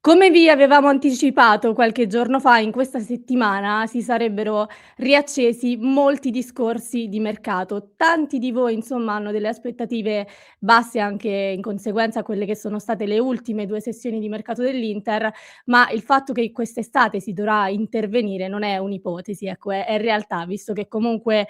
Come vi avevamo anticipato qualche giorno fa, in questa settimana si sarebbero riaccesi molti discorsi di mercato. Tanti di voi, insomma, hanno delle aspettative basse anche in conseguenza a quelle che sono state le ultime 2 sessioni di mercato dell'Inter, ma il fatto che quest'estate si dovrà intervenire non è un'ipotesi, ecco, è realtà, visto che comunque,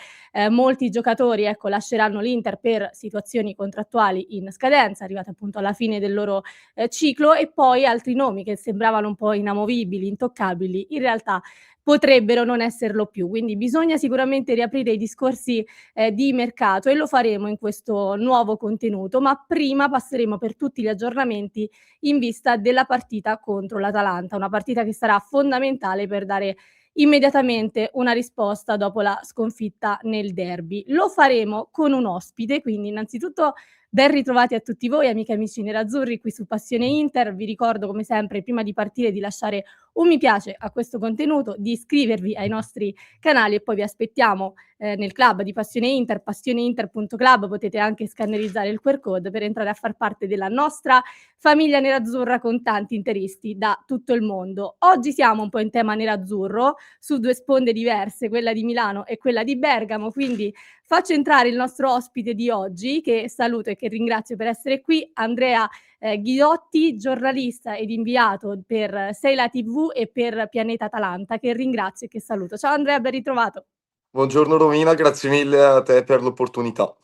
molti giocatori, ecco, lasceranno l'Inter per situazioni contrattuali in scadenza, arrivate appunto alla fine del loro ciclo, e poi altri nomi che sembravano un po' inamovibili, intoccabili, in realtà potrebbero non esserlo più. Quindi bisogna sicuramente riaprire i discorsi, di mercato, e lo faremo in questo nuovo contenuto, ma prima passeremo per tutti gli aggiornamenti in vista della partita contro l'Atalanta, una partita che sarà fondamentale per dare immediatamente una risposta dopo la sconfitta nel derby. Lo faremo con un ospite, quindi innanzitutto ben ritrovati a tutti voi, amiche e amici nerazzurri, qui su Passione Inter. Vi ricordo come sempre, prima di partire, di lasciare un mi piace a questo contenuto, di iscrivervi ai nostri canali e poi vi aspettiamo nel club di Passione Inter, passioneinter.club. Potete anche scannerizzare il QR code per entrare a far parte della nostra famiglia nerazzurra con tanti interisti da tutto il mondo. Oggi siamo un po' in tema nerazzurro, su due sponde diverse, quella di Milano e quella di Bergamo, quindi faccio entrare il nostro ospite di oggi, che saluto e che ringrazio per essere qui, Andrea Ghidotti, giornalista ed inviato per Seila TV e per Pianeta Atalanta, che ringrazio e che saluto. Ciao Andrea, ben ritrovato. Buongiorno Romina, grazie mille a te per l'opportunità.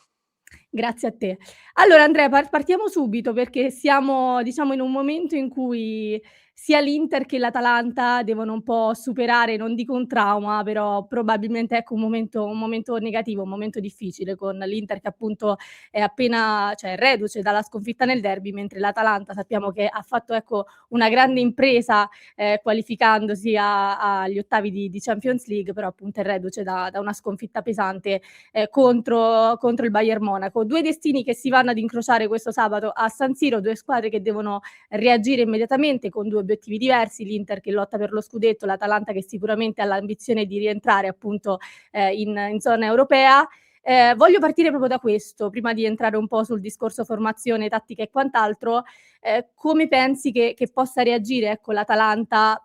Grazie a te. Allora Andrea, partiamo subito perché siamo, diciamo, in un momento in cui sia l'Inter che l'Atalanta devono un po' superare, non dico un trauma, però probabilmente, ecco, un momento negativo, un momento difficile, con l'Inter che appunto è appena, cioè, reduce dalla sconfitta nel derby, mentre l'Atalanta sappiamo che ha fatto, ecco, una grande impresa, qualificandosi agli ottavi di Champions League, però appunto è reduce da una sconfitta pesante contro il Bayern Monaco. Due destini che si vanno ad incrociare questo sabato a San Siro, due squadre che devono reagire immediatamente con due obiettivi diversi: l'Inter che lotta per lo scudetto, l'Atalanta che sicuramente ha l'ambizione di rientrare appunto in zona europea. Voglio partire proprio da questo, prima di entrare un po' sul discorso formazione, tattica e quant'altro. Come pensi che possa reagire, ecco, l'Atalanta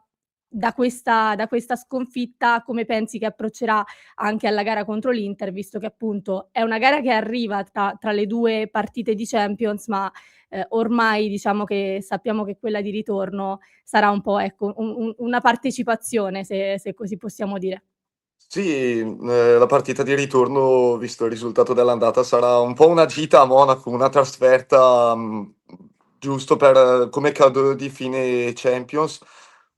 da questa sconfitta? Come pensi che approccerà anche alla gara contro l'Inter, visto che appunto è una gara che arriva tra le 2 partite di Champions, ma, ormai diciamo che sappiamo che quella di ritorno sarà un po', ecco, una partecipazione, se così possiamo dire. Sì, la partita di ritorno, visto il risultato dell'andata, sarà un po' una gita a Monaco, una trasferta, giusto per come cadeau di fine Champions.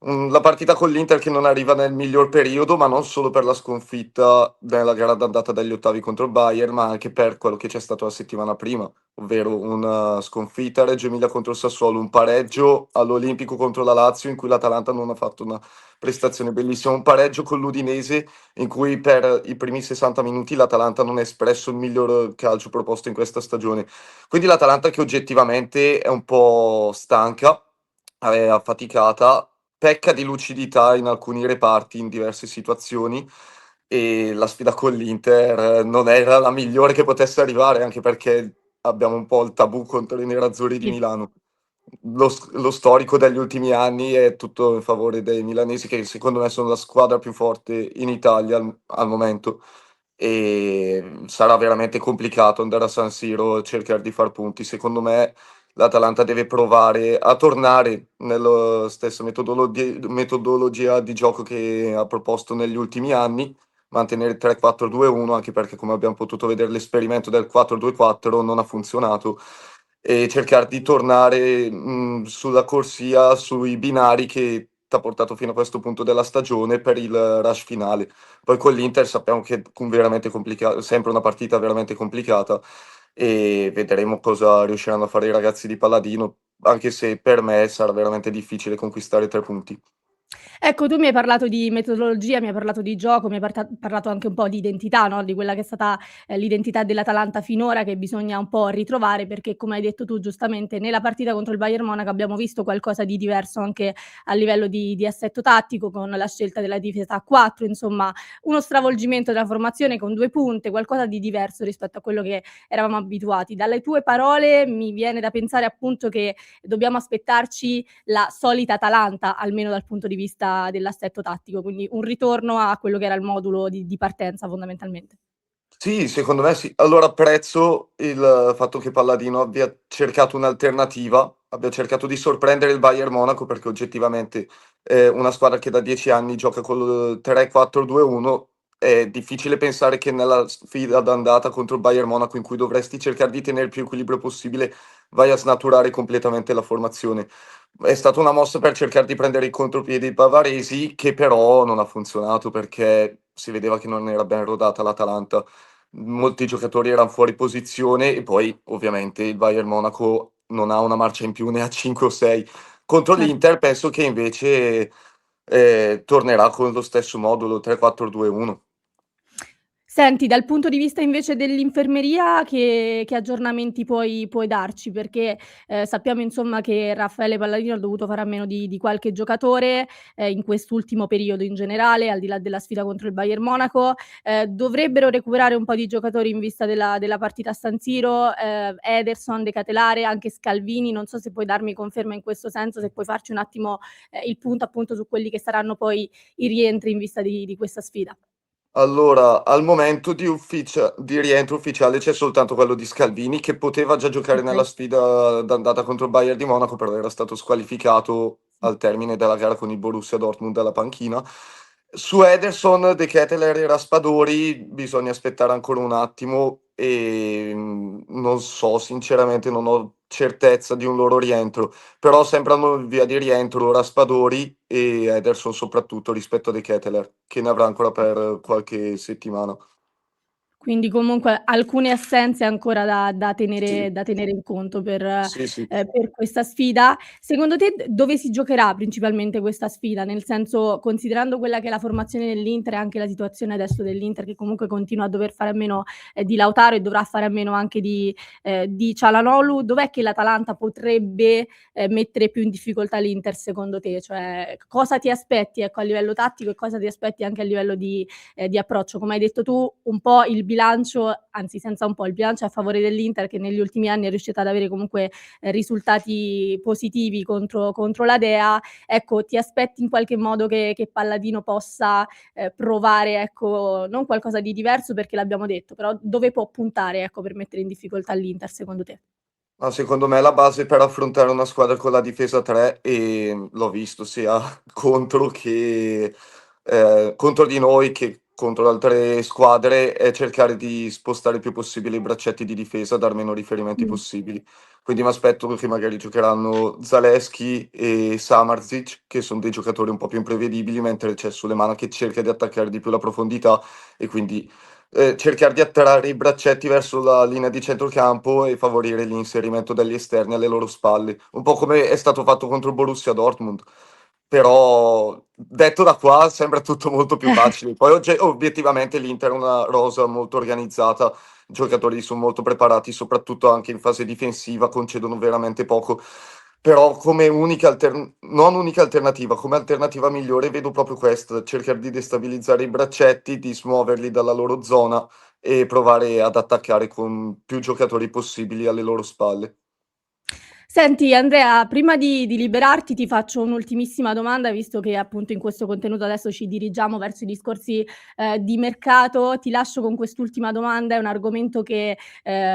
La partita con l'Inter che non arriva nel miglior periodo, ma non solo per la sconfitta nella gara d'andata degli ottavi contro il Bayern, ma anche per quello che c'è stato la settimana prima, ovvero una sconfitta a Reggio Emilia contro il Sassuolo, un pareggio all'Olimpico contro la Lazio in cui l'Atalanta non ha fatto una prestazione bellissima, un pareggio con l'Udinese in cui per i primi 60 minuti l'Atalanta non ha espresso il miglior calcio proposto in questa stagione. Quindi l'Atalanta che oggettivamente è un po' stanca, è affaticata, pecca di lucidità in alcuni reparti, in diverse situazioni, e la sfida con l'Inter non era la migliore che potesse arrivare, anche perché abbiamo un po' il tabù contro i nerazzurri di Sì. Milano. Lo storico degli ultimi anni è tutto in favore dei milanesi, che secondo me sono la squadra più forte in Italia al momento. E sarà veramente complicato andare a San Siro e cercare di far punti. Secondo me l'Atalanta deve provare a tornare nella stessa metodologia di gioco che ha proposto negli ultimi anni, mantenere il 3-4-2-1, anche perché come abbiamo potuto vedere l'esperimento del 4-2-4 non ha funzionato, e cercare di tornare sulla corsia, sui binari che ti ha portato fino a questo punto della stagione per il rush finale. Poi con l'Inter sappiamo che è veramente complicato, sempre una partita veramente complicata, e vedremo cosa riusciranno a fare i ragazzi di Palladino, anche se per me sarà veramente difficile conquistare 3 punti. Ecco, tu mi hai parlato di metodologia, mi hai parlato di gioco, mi hai parlato anche un po' di identità, no, di quella che è stata, l'identità dell'Atalanta finora che bisogna un po' ritrovare perché, come hai detto tu giustamente, nella partita contro il Bayern Monaco abbiamo visto qualcosa di diverso anche a livello di assetto tattico, con la scelta della difesa a 4, insomma uno stravolgimento della formazione con 2 punte, qualcosa di diverso rispetto a quello che eravamo abituati. Dalle tue parole mi viene da pensare appunto che dobbiamo aspettarci la solita Atalanta, almeno dal punto di vista dell'assetto tattico, quindi un ritorno a quello che era il modulo di partenza fondamentalmente. Sì, secondo me sì. Allora apprezzo il fatto che Palladino abbia cercato un'alternativa, abbia cercato di sorprendere il Bayern Monaco perché oggettivamente, una squadra che da 10 anni gioca col 3-4-2-1, è difficile pensare che nella sfida d'andata contro il Bayern Monaco, in cui dovresti cercare di tenere il più equilibrio possibile, vai a snaturare completamente la formazione. È stata una mossa per cercare di prendere in contropiede i bavaresi, che però non ha funzionato perché si vedeva che non era ben rodata l'Atalanta. Molti giocatori eran fuori posizione e poi ovviamente il Bayern Monaco non ha una marcia in più, ne ha 5 o 6. Contro Certo. l'Inter penso che invece, tornerà con lo stesso modulo 3-4-2-1. Senti, dal punto di vista invece dell'infermeria che aggiornamenti puoi darci? Perché, sappiamo insomma che Raffaele Palladino ha dovuto fare a meno di qualche giocatore, in quest'ultimo periodo in generale, al di là della sfida contro il Bayern Monaco. Dovrebbero recuperare un po' di giocatori in vista della partita a San Siro, Ederson, De Ketelaere, anche Scalvini. Non so se puoi darmi conferma in questo senso, se puoi farci un attimo, il punto appunto su quelli che saranno poi i rientri in vista di questa sfida. Allora, al momento di rientro ufficiale c'è soltanto quello di Scalvini, che poteva già giocare nella Okay. sfida d'andata contro il Bayern di Monaco, però era stato squalificato al termine della gara con il Borussia Dortmund dalla panchina. Su Ederson, De Ketelaere e Raspadori bisogna aspettare ancora un attimo e, non so, sinceramente non ho certezza di un loro rientro, però sembrano in via di rientro Raspadori e Ederson soprattutto rispetto a De Ketelaere, che ne avrà ancora per qualche settimana. Quindi comunque alcune assenze ancora da Sì, tenere in conto sì, sì. per questa sfida. Secondo te dove si giocherà principalmente questa sfida? Nel senso, considerando quella che è la formazione dell'Inter e anche la situazione adesso dell'Inter che comunque continua a dover fare a meno, di Lautaro e dovrà fare a meno anche di Çalhanoğlu, dov'è che l'Atalanta potrebbe, mettere più in difficoltà l'Inter secondo te? Cioè, cosa ti aspetti, ecco, a livello tattico e cosa ti aspetti anche a livello di approccio. Come hai detto tu, un po' il bilancio, anzi senza un po', il bilancio è a favore dell'Inter che negli ultimi anni è riuscita ad avere comunque, risultati positivi contro la Dea. Ecco, ti aspetti in qualche modo che Palladino possa, provare, ecco, non qualcosa di diverso perché l'abbiamo detto, però dove può puntare, ecco, per mettere in difficoltà l'Inter secondo te? Ma secondo me la base per affrontare una squadra con la difesa a 3, l'ho visto sia contro di noi che contro le altre squadre, è cercare di spostare il più possibile i braccetti di difesa, dar meno riferimenti Mh. possibili. Quindi m'aspetto che magari giocheranno Zalewski e Samardžić, che son dei giocatori un po' più imprevedibili, mentre c'è Sulemana che cerca di attaccare di più la profondità e quindi cercare di attrarre i braccetti verso la linea di centrocampo e favorire l'inserimento degli esterni alle loro spalle, un po' come è stato fatto contro il Borussia Dortmund. Però detto da qua sembra tutto molto più facile. Poi obiettivamente l'Inter è una rosa molto organizzata, i giocatori son molto preparati, soprattutto anche in fase difensiva, concedono veramente poco. Però come unica non unica alternativa, come alternativa migliore vedo proprio questa, cercare di destabilizzare i braccetti, di smuoverli dalla loro zona e provare ad attaccare con più giocatori possibili alle loro spalle. Senti Andrea, prima di liberarti ti faccio un'ultimissima domanda, visto che appunto in questo contenuto adesso ci dirigiamo verso i discorsi, di mercato. Ti lascio con quest'ultima domanda, è un argomento che,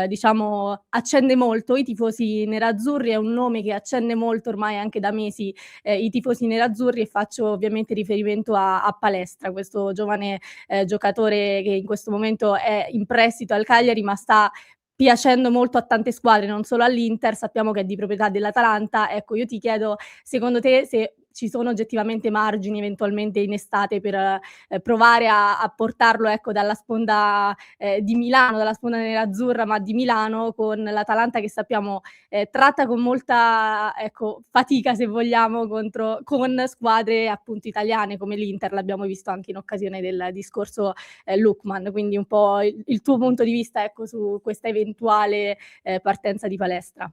diciamo accende molto i tifosi nerazzurri, è un nome che accende molto ormai anche da mesi, i tifosi nerazzurri e faccio ovviamente riferimento a Palestra, questo giovane, giocatore che in questo momento è in prestito al Cagliari, ma sta piacendo molto a tante squadre, non solo all'Inter, sappiamo che è di proprietà dell'Atalanta. Ecco, io ti chiedo, secondo te, se ci sono oggettivamente margini eventualmente in estate per provare a portarlo, ecco, dalla sponda di Milano, dalla sponda nerazzurra, ma di Milano, con l'Atalanta che sappiamo tratta con molta, ecco, fatica, se vogliamo, con squadre appunto italiane come l'Inter, l'abbiamo visto anche in occasione del discorso Lookman. Quindi un po' il tuo punto di vista, ecco, su questa eventuale partenza di palestra.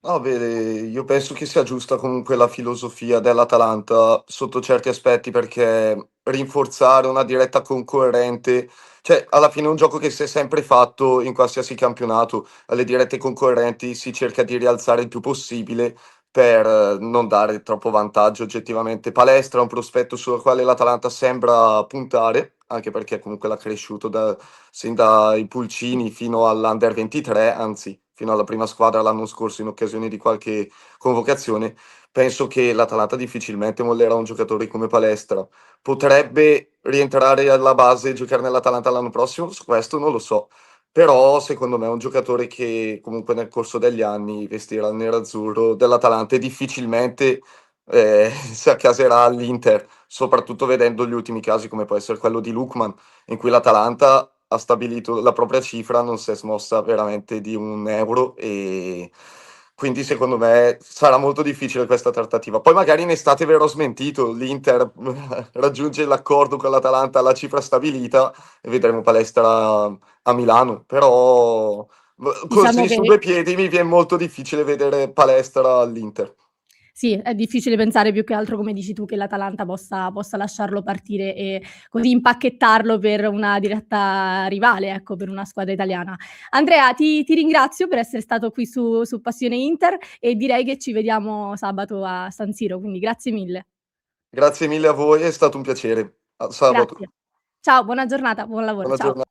No, vede, io penso che sia giusta comunque la filosofia dell'Atalanta sotto certi aspetti, perché rinforzare una diretta concorrente, cioè alla fine è un gioco che si è sempre fatto in qualsiasi campionato, alle dirette concorrenti si cerca di rialzare il più possibile per non dare troppo vantaggio oggettivamente. Palestra è un prospetto sul quale l'Atalanta sembra puntare, anche perché comunque l'ha cresciuto sin dai pulcini fino all'Under 23, anzi fino alla prima squadra l'anno scorso in occasione di qualche convocazione. Penso che l'Atalanta difficilmente mollerà un giocatore come Palestra. Potrebbe rientrare alla base e giocare nell'Atalanta l'anno prossimo? Su questo non lo so. Però secondo me è un giocatore che comunque nel corso degli anni vestirà il nerazzurro dell'Atalanta e difficilmente si accaserà all'Inter, soprattutto vedendo gli ultimi casi come può essere quello di Lookman, in cui l'Atalanta ha stabilito la propria cifra, non si è smossa veramente di un euro, e quindi secondo me sarà molto difficile questa trattativa. Poi magari in estate verrò smentito, l'Inter raggiunge l'accordo con l'Atalanta alla cifra stabilita e vedremo Palestra a Milano, però Diciamo così su che due piedi mi viene molto difficile vedere Palestra all'Inter. sì, è difficile pensare, più che altro, come dici tu, che l'Atalanta possa lasciarlo partire e così impacchettarlo per una diretta rivale, ecco, per una squadra italiana. Andrea, ti ringrazio per essere stato qui su Passione Inter e direi che ci vediamo sabato a San Siro, quindi grazie mille. Grazie mille a voi, è stato un piacere. A Grazie. sabato. Ciao, buona giornata, buon lavoro, Buona ciao. giornata.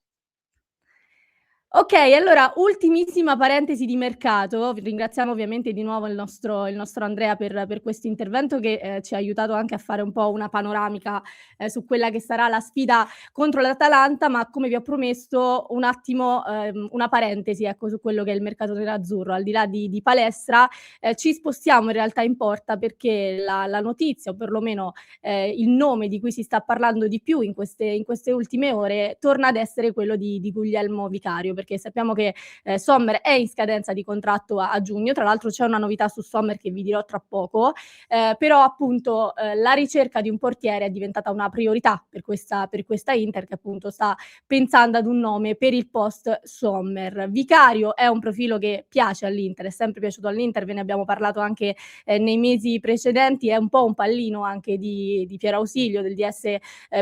Okay, allora ultimissima parentesi di mercato. Ringraziamo ovviamente di nuovo il nostro Andrea per questo intervento che, ci ha aiutato anche a fare un po' una panoramica, su quella che sarà la sfida contro l'Atalanta, ma come vi ho promesso un attimo, una parentesi, ecco, su quello che è il mercato nerazzurro. Al di là di palestra, ci spostiamo in realtà in porta, perché la notizia, o perlomeno, il nome di cui si sta parlando di più in queste ultime ore, torna ad essere quello di Guglielmo Vicario, perché sappiamo che Sommer è in scadenza di contratto a giugno. Tra l'altro c'è una novità su Sommer che vi dirò tra poco, però appunto la ricerca di un portiere è diventata una priorità per questa Inter, che appunto sta pensando ad un nome per il post Sommer. Vicario è un profilo che piace all'Inter, è sempre piaciuto all'Inter, ve ne abbiamo parlato anche nei mesi precedenti, è un po' un pallino anche di Piero Ausilio, del DS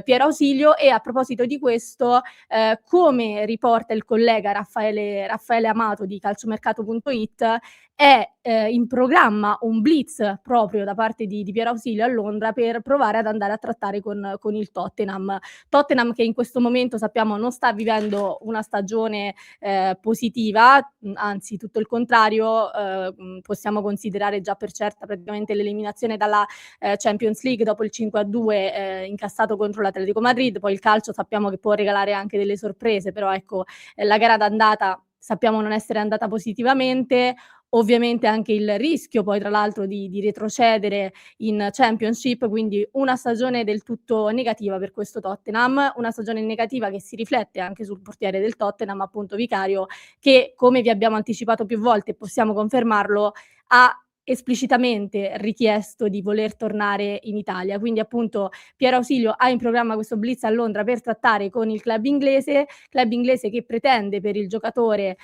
Piero Ausilio. E a proposito di questo, come riporta il collega Raffaele Amato di calciomercato.it, è in programma un blitz proprio da parte di Piero Ausilio a Londra, per provare ad andare a trattare con il Tottenham. Tottenham che in questo momento sappiamo non sta vivendo una stagione positiva, anzi tutto il contrario. Possiamo considerare già per certa praticamente l'eliminazione dalla Champions League dopo il 5-2 incassato contro l'Atletico Madrid. Poi il calcio sappiamo che può regalare anche delle sorprese, però ecco, la gara d'andata sappiamo non essere andata positivamente. Ovviamente anche il rischio poi, tra l'altro, di retrocedere in Championship, quindi una stagione del tutto negativa per questo Tottenham, una stagione negativa che si riflette anche sul portiere del Tottenham, appunto Vicario, che, come vi abbiamo anticipato più volte e possiamo confermarlo, ha esplicitamente richiesto di voler tornare in Italia. Quindi appunto Piero Ausilio ha in programma questo blitz a Londra per trattare con il club inglese che pretende per il giocatore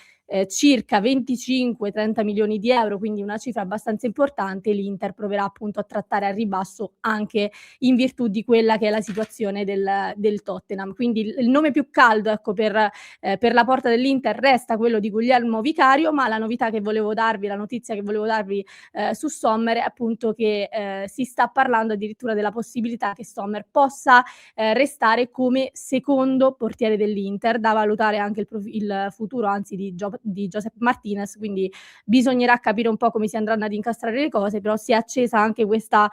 circa 25-30 milioni di euro, quindi una cifra abbastanza importante. L'Inter proverà appunto a trattare al ribasso, anche in virtù di quella che è la situazione del Tottenham. Quindi il nome più caldo, ecco, per la porta dell'Inter resta quello di Guglielmo Vicario, ma la notizia che volevo darvi su Sommer è appunto che si sta parlando addirittura della possibilità che Sommer possa restare come secondo portiere dell'Inter, da valutare anche il futuro, anzi, di Joe di Josep Martinez, quindi bisognerà capire un po' come si andranno ad incastrare le cose, però si è accesa anche questa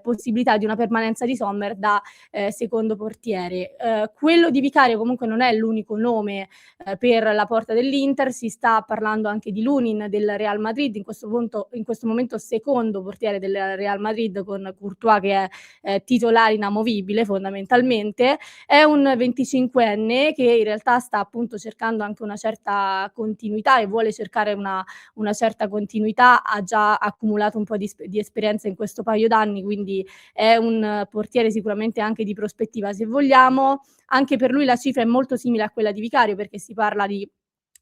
possibilità di una permanenza di Sommer da secondo portiere. Quello di Vicario comunque non è l'unico nome per la porta dell'Inter, si sta parlando anche di Lunin del Real Madrid, in questo momento secondo portiere del Real Madrid con Courtois che è titolare inamovibile fondamentalmente. È un 25enne che in realtà sta appunto cercando anche una certa continuità e vuole cercare una certa continuità, ha già accumulato un po' di esperienza in questo paio d'anni, quindi è un portiere sicuramente anche di prospettiva se vogliamo. Anche per lui la cifra è molto simile a quella di Vicario perché si parla di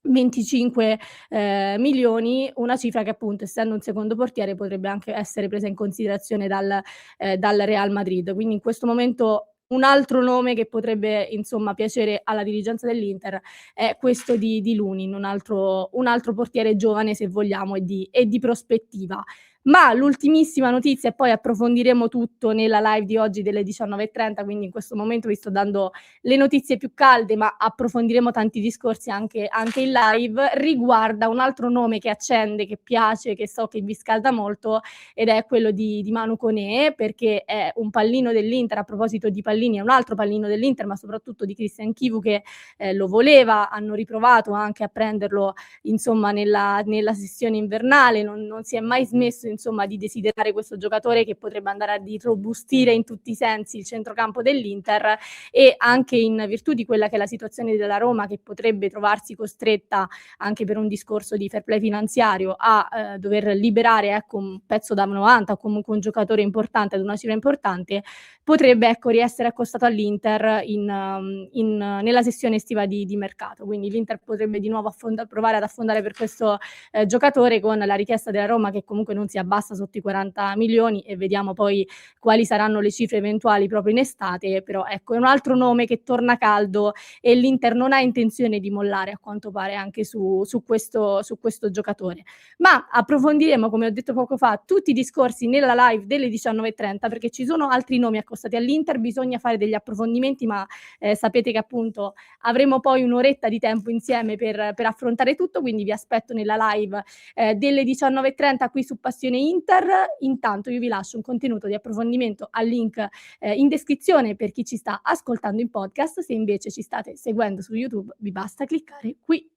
25 milioni, una cifra che appunto essendo un secondo portiere potrebbe anche essere presa in considerazione dal Real Madrid. Quindi in questo momento un altro nome che potrebbe insomma piacere alla dirigenza dell'Inter è questo di Lunin, un altro portiere giovane se vogliamo e di prospettiva. Ma l'ultimissima notizia e poi approfondiremo tutto nella live di oggi delle 19:30, quindi in questo momento vi sto dando le notizie più calde, ma approfondiremo tanti discorsi anche in live, riguarda un altro nome che accende, che piace, che so che vi scalda molto ed è quello di Manu Koné, perché è un pallino dell'Inter. A proposito di pallini, è un altro pallino dell'Inter, ma soprattutto di Christian Chivu che lo voleva, hanno riprovato anche a prenderlo insomma nella sessione invernale, non si è mai smesso insomma di desiderare questo giocatore che potrebbe andare ad irrobustire in tutti i sensi il centrocampo dell'Inter e anche in virtù di quella che è la situazione della Roma che potrebbe trovarsi costretta anche per un discorso di fair play finanziario a dover liberare ecco un pezzo da 90 o comunque un giocatore importante ad una cifra importante, potrebbe ecco riessere accostato all'Inter nella sessione estiva di mercato. Quindi l'Inter potrebbe di nuovo provare ad affondare per questo giocatore con la richiesta della Roma che comunque non si abbassa sotto i 40 milioni e vediamo poi quali saranno le cifre eventuali proprio in estate, però ecco è un altro nome che torna caldo e l'Inter non ha intenzione di mollare a quanto pare anche su questo giocatore. Ma approfondiremo, come ho detto poco fa, tutti i discorsi nella live delle 19:30 perché ci sono altri nomi accostati all'Inter, bisogna fare degli approfondimenti, ma sapete che appunto avremo poi un'oretta di tempo insieme per affrontare tutto, quindi vi aspetto nella live delle 19:30 qui su Passione Inter. Intanto io vi lascio un contenuto di approfondimento al link in descrizione per chi ci sta ascoltando in podcast. Se invece ci state seguendo su YouTube vi basta cliccare qui.